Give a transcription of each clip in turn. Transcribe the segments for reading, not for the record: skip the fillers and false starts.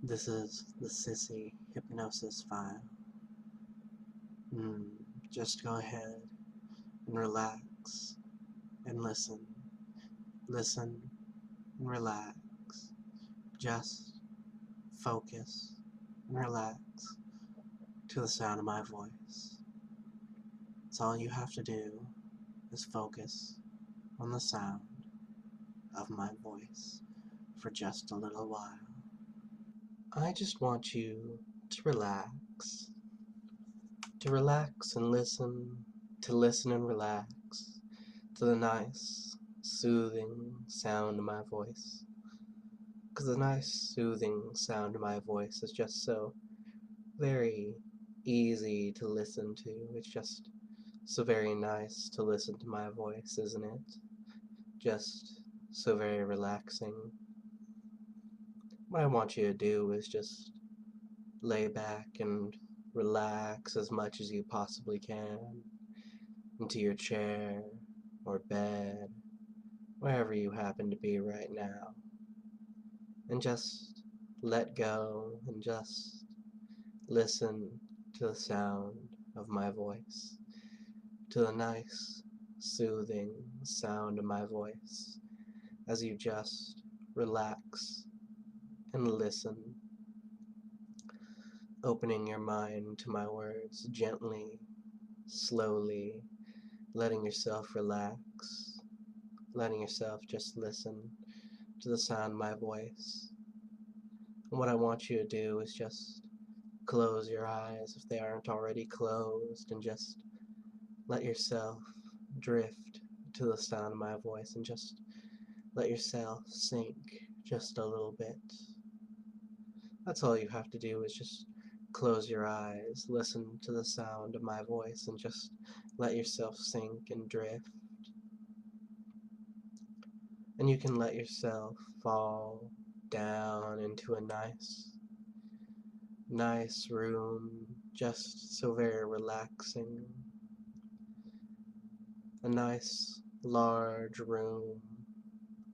This is the Sissy hypnosis file. Just go ahead and relax and listen. Listen and relax. Just focus and relax to the sound of my voice. That's all you have to do is focus on the sound of my voice for just a little while. I just want you to relax and listen, to listen and relax to the nice, soothing sound of my voice. Because the nice, soothing sound of my voice is just so very easy to listen to. It's just so very nice to listen to my voice, isn't it? Just so very relaxing. What I want you to do is just lay back and relax as much as you possibly can into your chair or bed, wherever you happen to be right now, and just let go and just listen to the sound of my voice, to the nice, soothing sound of my voice as you just relax and listen, opening your mind to my words gently, slowly, letting yourself relax, letting yourself just listen to the sound of my voice. And what I want you to do is just close your eyes if they aren't already closed, and just let yourself drift to the sound of my voice and just let yourself sink just a little bit. That's all you have to do is just close your eyes, listen to the sound of my voice, and just let yourself sink and drift. And you can let yourself fall down into a nice room, just so very relaxing. A nice, large room.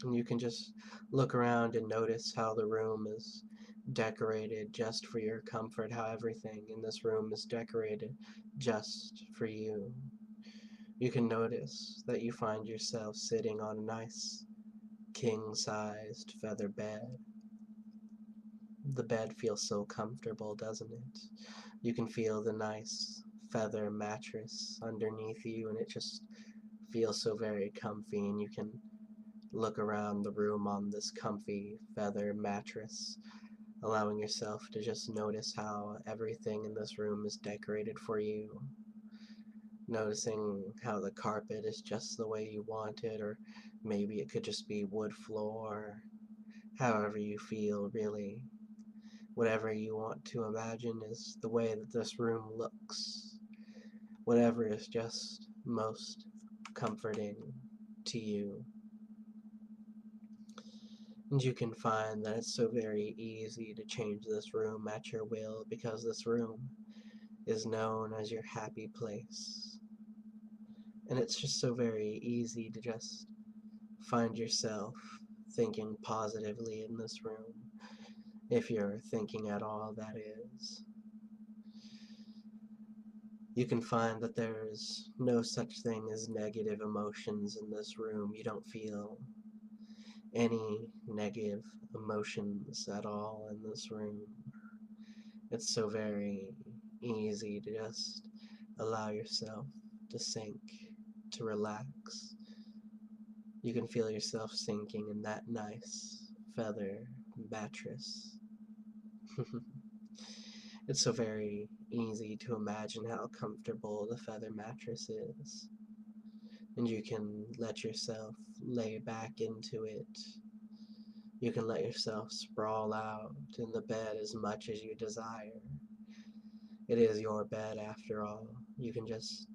And you can just look around and notice how the room is decorated just for your comfort, how everything in this room is decorated just for you. You can notice that you find yourself sitting on a nice king-sized feather bed. The bed feels so comfortable, doesn't it? You can feel the nice feather mattress underneath you, and it just feels so very comfy, and you can look around the room on this comfy feather mattress, allowing yourself to just notice how everything in this room is decorated for you. Noticing how the carpet is just the way you want it, or maybe it could just be wood floor, however you feel, really. Whatever you want to imagine is the way that this room looks. Whatever is just most comforting to you. And you can find that it's so very easy to change this room at your will, because this room is known as your happy place. And it's just so very easy to just find yourself thinking positively in this room, if you're thinking at all, that is. You can find that there's no such thing as negative emotions in this room. You don't feel any negative emotions at all in this room. It's so very easy to just allow yourself to sink, to relax. You can feel yourself sinking in that nice feather mattress. It's so very easy to imagine how comfortable the feather mattress is. And you can let yourself lay back into it. You can let yourself sprawl out in the bed as much as you desire. It is your bed after all. You can just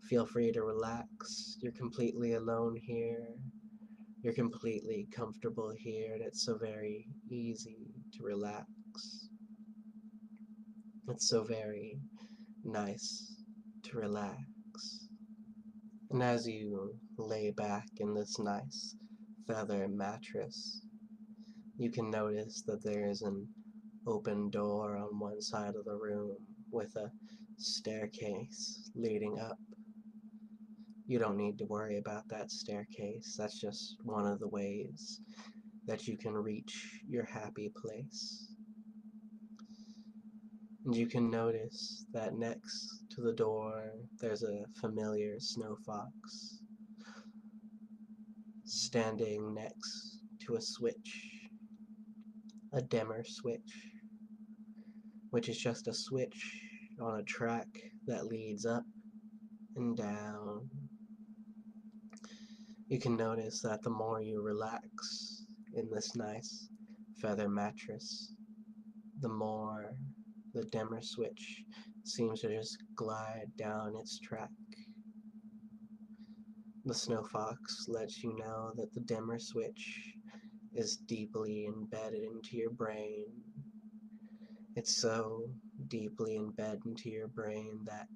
feel free to relax. You're completely alone here. You're completely comfortable here, and it's so very easy to relax. It's so very nice to relax. And as you lay back in this nice feather mattress, you can notice that there is an open door on one side of the room with a staircase leading up. You don't need to worry about that staircase. That's just one of the ways that you can reach your happy place. And you can notice that next to the door there's a familiar snow fox standing next to a switch, a dimmer switch, which is just a switch on a track that leads up and down. You can notice that the more you relax in this nice feather mattress, the more the dimmer switch seems to just glide down its track. The snow fox lets you know that the dimmer switch is deeply embedded into your brain. It's so deeply embedded into your brain that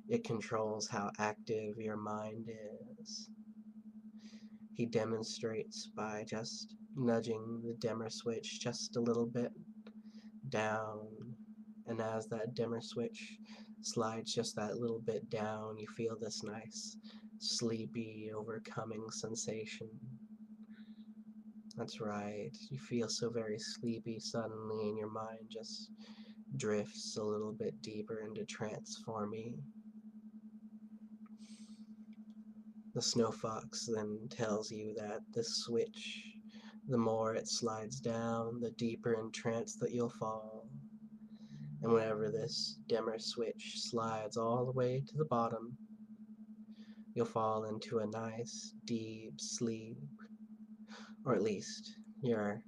it controls how active your mind is. He demonstrates by just nudging the dimmer switch just a little bit down, and as that dimmer switch slides just that little bit down, you feel this nice, sleepy, overcoming sensation. That's right, you feel so very sleepy suddenly, and your mind just drifts a little bit deeper into trance for me. The snow fox then tells you that this switch, the more it slides down, the deeper in trance that you'll fall. And whenever this dimmer switch slides all the way to the bottom, you'll fall into a nice, deep sleep, or at least your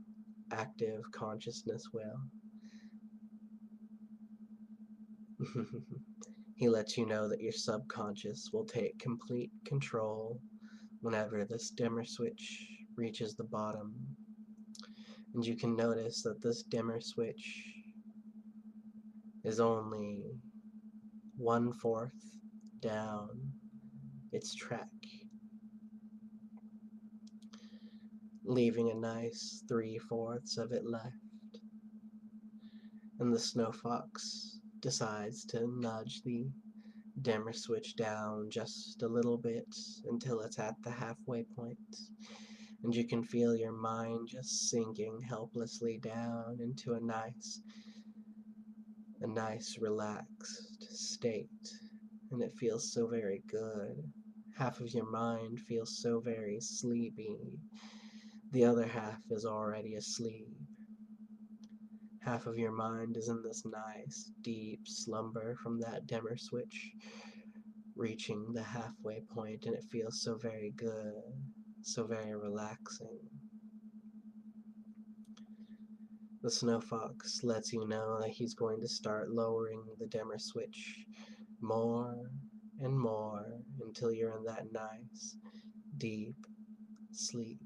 active consciousness will. He lets you know that your subconscious will take complete control whenever this dimmer switch reaches the bottom. And you can notice that this dimmer switch is only 1/4 down its track, leaving a nice 3/4 of it left. And the snow fox decides to nudge the dimmer switch down just a little bit until it's at the halfway point, and you can feel your mind just sinking helplessly down into a nice relaxed state, and it feels so very good. Half of your mind feels so very sleepy, the other half is already asleep. Half of your mind is in this nice, deep slumber from that dimmer switch, reaching the halfway point, and it feels so very good, so very relaxing. The snow fox lets you know that he's going to start lowering the dimmer switch more and more until you're in that nice, deep sleep.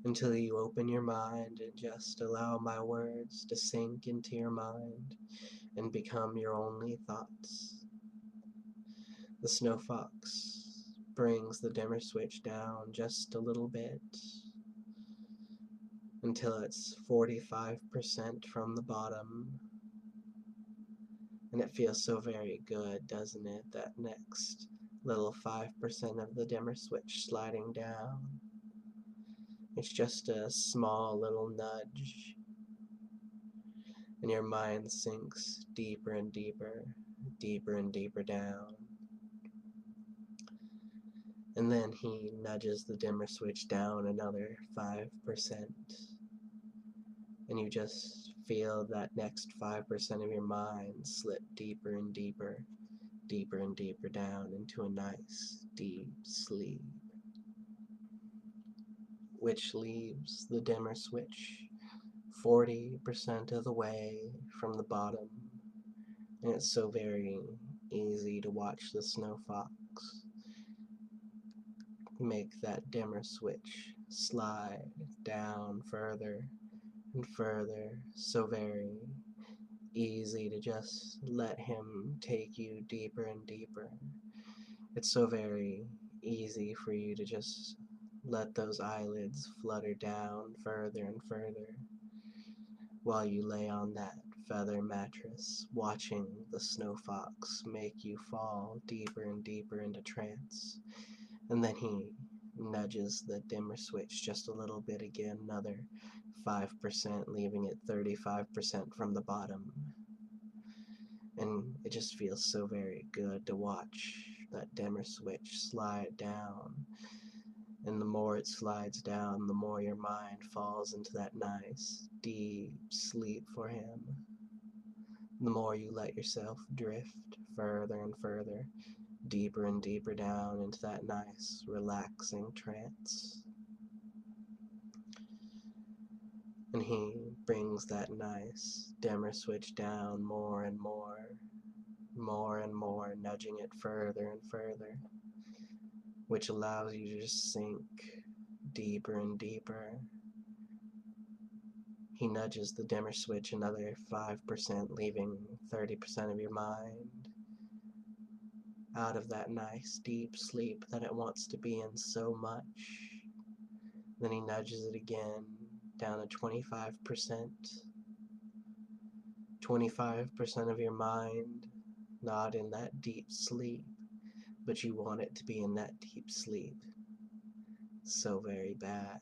Until you open your mind and just allow my words to sink into your mind and become your only thoughts. The snow fox brings the dimmer switch down just a little bit until it's 45% from the bottom. And it feels so very good, doesn't it? That next little 5% of the dimmer switch sliding down. It's just a small little nudge, and your mind sinks deeper and deeper, deeper and deeper down. And then he nudges the dimmer switch down another 5%, and you just feel that next 5% of your mind slip deeper and deeper, deeper and deeper down into a nice, deep sleep, which leaves the dimmer switch 40% of the way from the bottom. And it's so very easy to watch the snow fox make that dimmer switch slide down further and further. So very easy to just let him take you deeper and deeper. It's so very easy for you to just let those eyelids flutter down further and further. while you lay on that feather mattress, watching the snow fox make you fall deeper and deeper into trance. And then he nudges the dimmer switch just a little bit again, another 5%, leaving it 35% from the bottom. And it just feels so very good to watch that dimmer switch slide down. And the more it slides down, the more your mind falls into that nice, deep sleep for him. The more you let yourself drift further and further, deeper and deeper down into that nice, relaxing trance. And he brings that nice dimmer switch down more and more and more, nudging it further and further, which allows you to just sink deeper and deeper. He nudges the dimmer switch another 5%, leaving 30% of your mind out of that nice deep sleep that it wants to be in so much. Then he nudges it again down to 25%. 25% of your mind not in that deep sleep, but you want it to be in that deep sleep so very bad.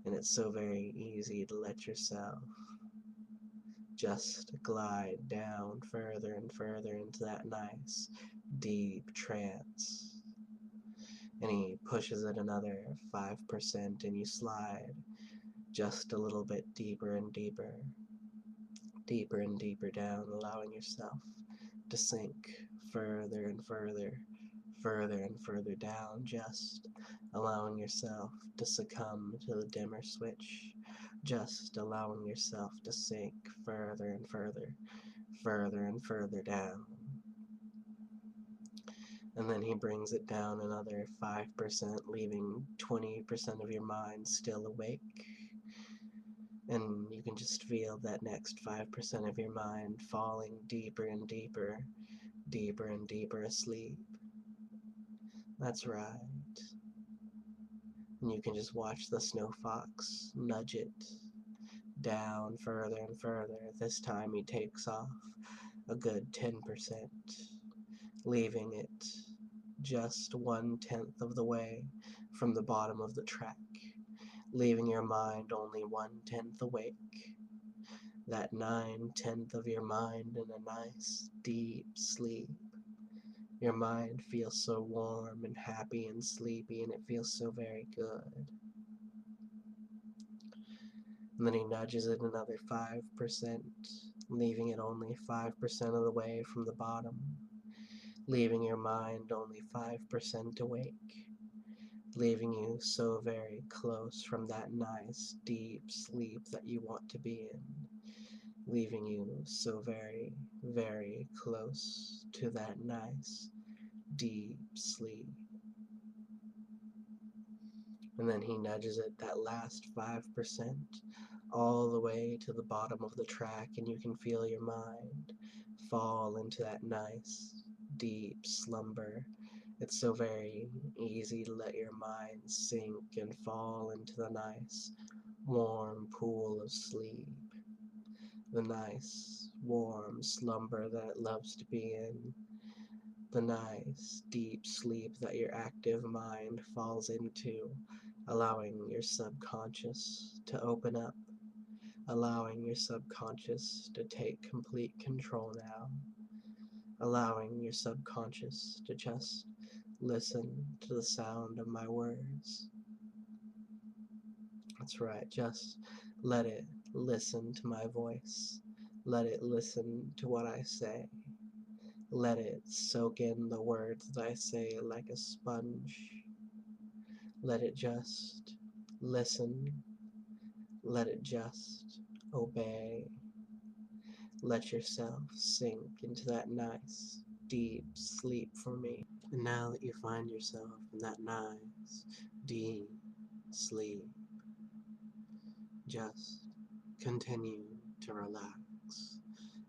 And it's so very easy to let yourself just glide down further and further into that nice deep trance. And he pushes it another 5% and you slide just a little bit deeper and deeper, deeper and deeper down, allowing yourself to sink further and further, further and further down, just allowing yourself to succumb to the dimmer switch, just allowing yourself to sink further and further, further and further down. And then he brings it down another 5%, leaving 20% of your mind still awake. And you can just feel that next 5% of your mind falling deeper and deeper, deeper and deeper asleep. That's right. And you can just watch the snow fox nudge it down further and further. This time he takes off a good 10%, leaving it just 1/10 of the way from the bottom of the track, leaving your mind only 1/10 awake. That 9/10 of your mind in a nice deep sleep. Your mind feels so warm and happy and sleepy, and it feels so very good. And then he nudges it another 5%, leaving it only 5% of the way from the bottom, leaving your mind only 5% awake, leaving you so very close from that nice deep sleep that you want to be in, leaving you so very, very close to that nice deep sleep. And then he nudges it that last 5% all the way to the bottom of the track, and you can feel your mind fall into that nice deep slumber. It's so very easy to let your mind sink and fall into the nice warm pool of sleep, the nice warm slumber that it loves to be in, the nice deep sleep that your active mind falls into, allowing your subconscious to open up, allowing your subconscious to take complete control now, allowing your subconscious to just listen to the sound of my words. That's right, just let it listen to my voice. Let it listen to what I say. Let it soak in the words that I say like a sponge. Let it just listen. Let it just obey. Let yourself sink into that nice, deep sleep for me. And now that you find yourself in that nice, deep sleep, just continue to relax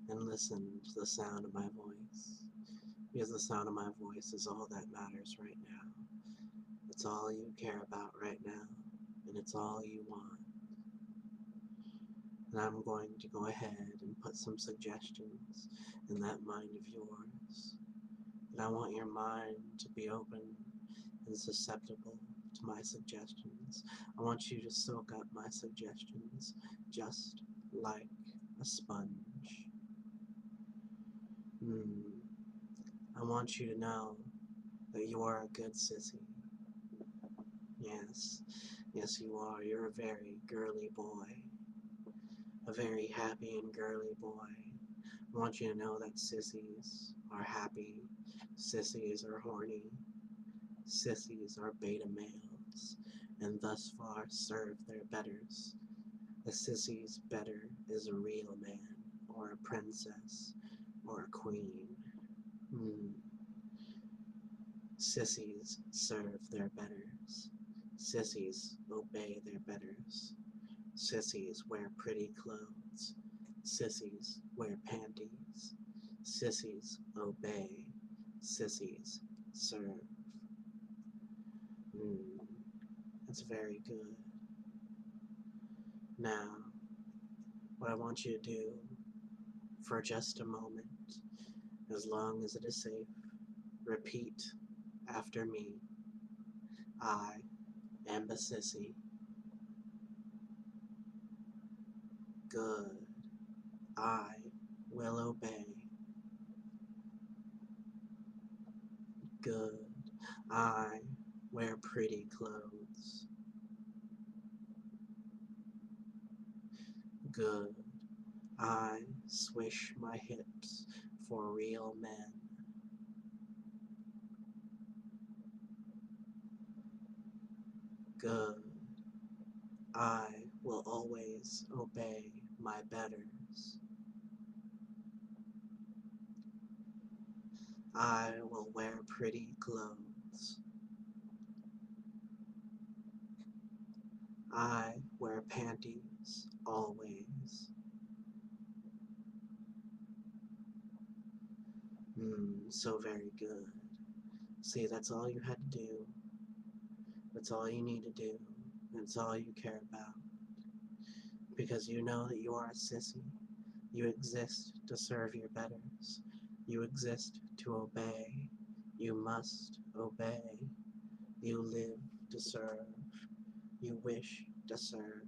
and listen to the sound of my voice, because the sound of my voice is all that matters right now. It's all you care about right now, and it's all you want. And I'm going to go ahead and put some suggestions in that mind of yours. And I want your mind to be open and susceptible to my suggestions. I want you to soak up my suggestions just like a sponge. I want you to know that you are a good sissy. Yes, yes you are. You're a very girly boy. A very happy and girly boy. I want you to know that sissies are happy. Sissies are horny. Sissies are beta males, and thus far serve their betters. A sissy's better is a real man, or a princess, or a queen. Sissies serve their betters. Sissies obey their betters. Sissies wear pretty clothes. Sissies wear panties. Sissies obey. Sissies serve. That's very good. Now, what I want you to do for just a moment, as long as it is safe, repeat after me. I am a sissy. Good. I will obey. Good. I wear pretty clothes. Good. I swish my hips for real men. Good. I will always obey my betters. I will wear pretty clothes. I wear panties always. So very good. See, that's all you had to do. That's all you need to do. That's all you care about. Because you know that you are a sissy. You exist to serve your betters. You exist to obey. You must obey. You live to serve. You wish to serve.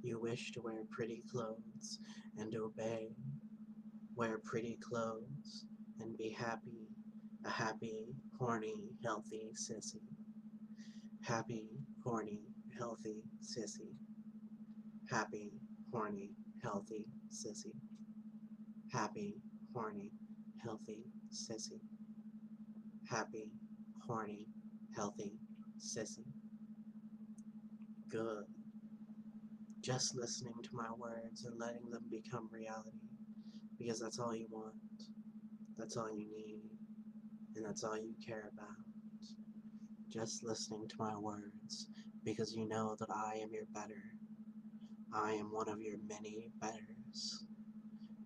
You wish to wear pretty clothes and obey. Wear pretty clothes and be happy. A happy, horny, healthy sissy. Happy, horny, healthy sissy. Happy, horny, healthy sissy. Happy, horny, healthy sissy. Happy, horny, healthy sissy. Good. Just listening to my words and letting them become reality. Because that's all you want. That's all you need. And that's all you care about. Just listening to my words. Because you know that I am your better. I am one of your many betters.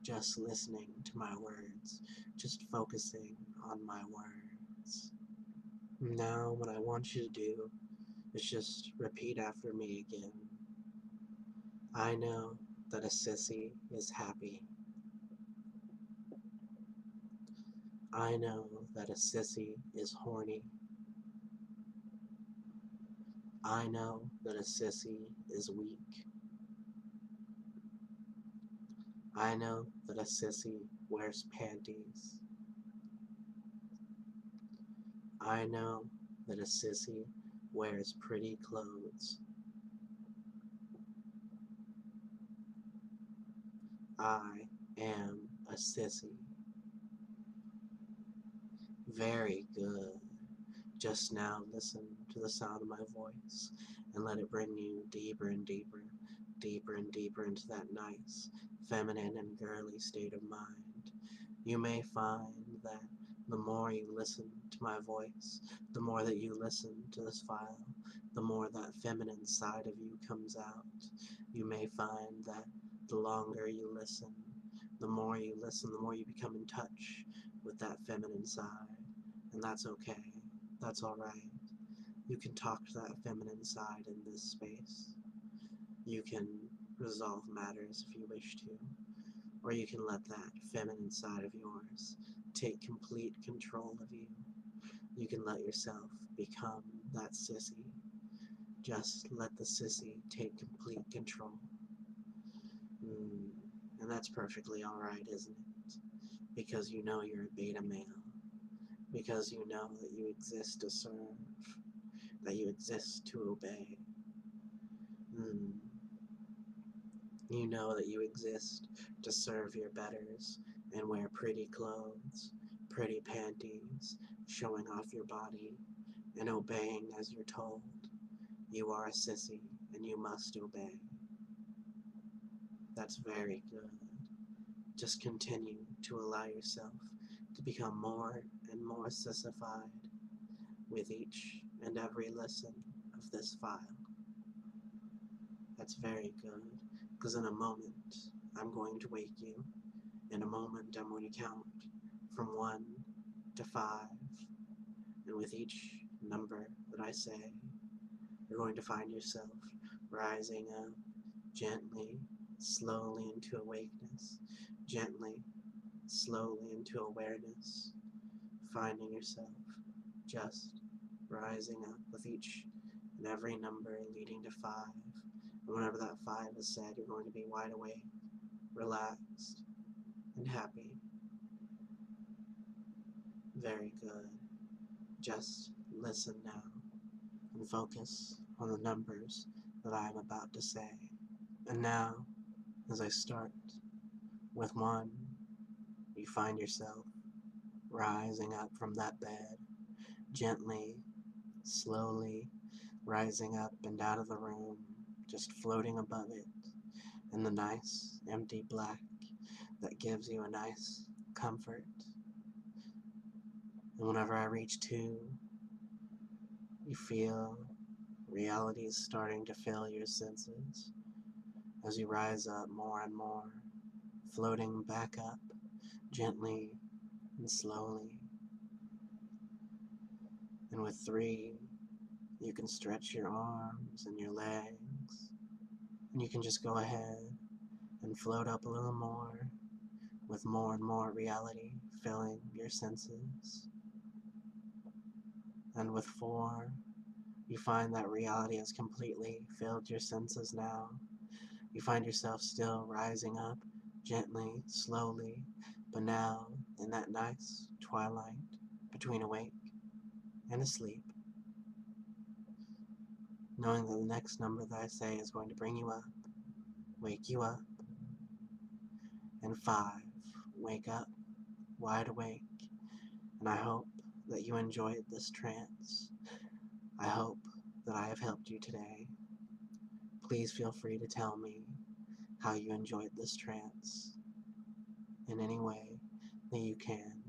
Just listening to my words. Just focusing on my words. Now what I want you to do is just repeat after me again. I know that a sissy is happy. I know that a sissy is horny. I know that a sissy is weak. I know that a sissy wears panties. I know that a sissy wears pretty clothes. I am a sissy. Very good. Just now listen to the sound of my voice and let it bring you deeper and deeper, deeper and deeper into that nice, feminine and girly state of mind. You may find that the more you listen to my voice, the more that you listen to this file, the more that feminine side of you comes out. You may find that the longer you listen, the more you listen, the more you become in touch with that feminine side. And that's okay. That's alright. You can talk to that feminine side in this space. You can resolve matters if you wish to, or you can let that feminine side of yours take complete control of you. You can let yourself become that sissy. Just let the sissy take complete control. And that's perfectly alright, isn't it? Because you know you're a beta male. Because you know that you exist to serve. That you exist to obey. You know that you exist to serve your betters and wear pretty clothes, pretty panties, showing off your body, and obeying as you're told. You are a sissy, and you must obey. That's very good. Just continue to allow yourself to become more and more sissified with each and every listen of this file. That's very good, because in a moment, I'm going to wake you. In a moment, I'm going to count from 1 to 5, and with each number that I say, you're going to find yourself rising up gently, slowly into awakeness, gently, slowly into awareness, finding yourself just rising up with each and every number leading to 5. And whenever that 5 is said, you're going to be wide awake, relaxed, and happy. Very good. Just listen now and focus on the numbers that I am about to say. And now, as I start with 1, you find yourself rising up from that bed, gently, slowly rising up and out of the room, just floating above it in the nice, empty black that gives you a nice comfort. And whenever I reach 2, you feel reality is starting to fill your senses as you rise up more and more, floating back up gently and slowly. And with 3, you can stretch your arms and your legs, and you can just go ahead and float up a little more, with more and more reality filling your senses. And with 4, you find that reality has completely filled your senses now. You find yourself still rising up, gently, slowly, but now in that nice twilight between awake and asleep, knowing that the next number that I say is going to bring you up, wake you up, and 5, wake up, wide awake, and I hope that you enjoyed this trance. I hope that I have helped you today. Please feel free to tell me how you enjoyed this trance in any way that you can.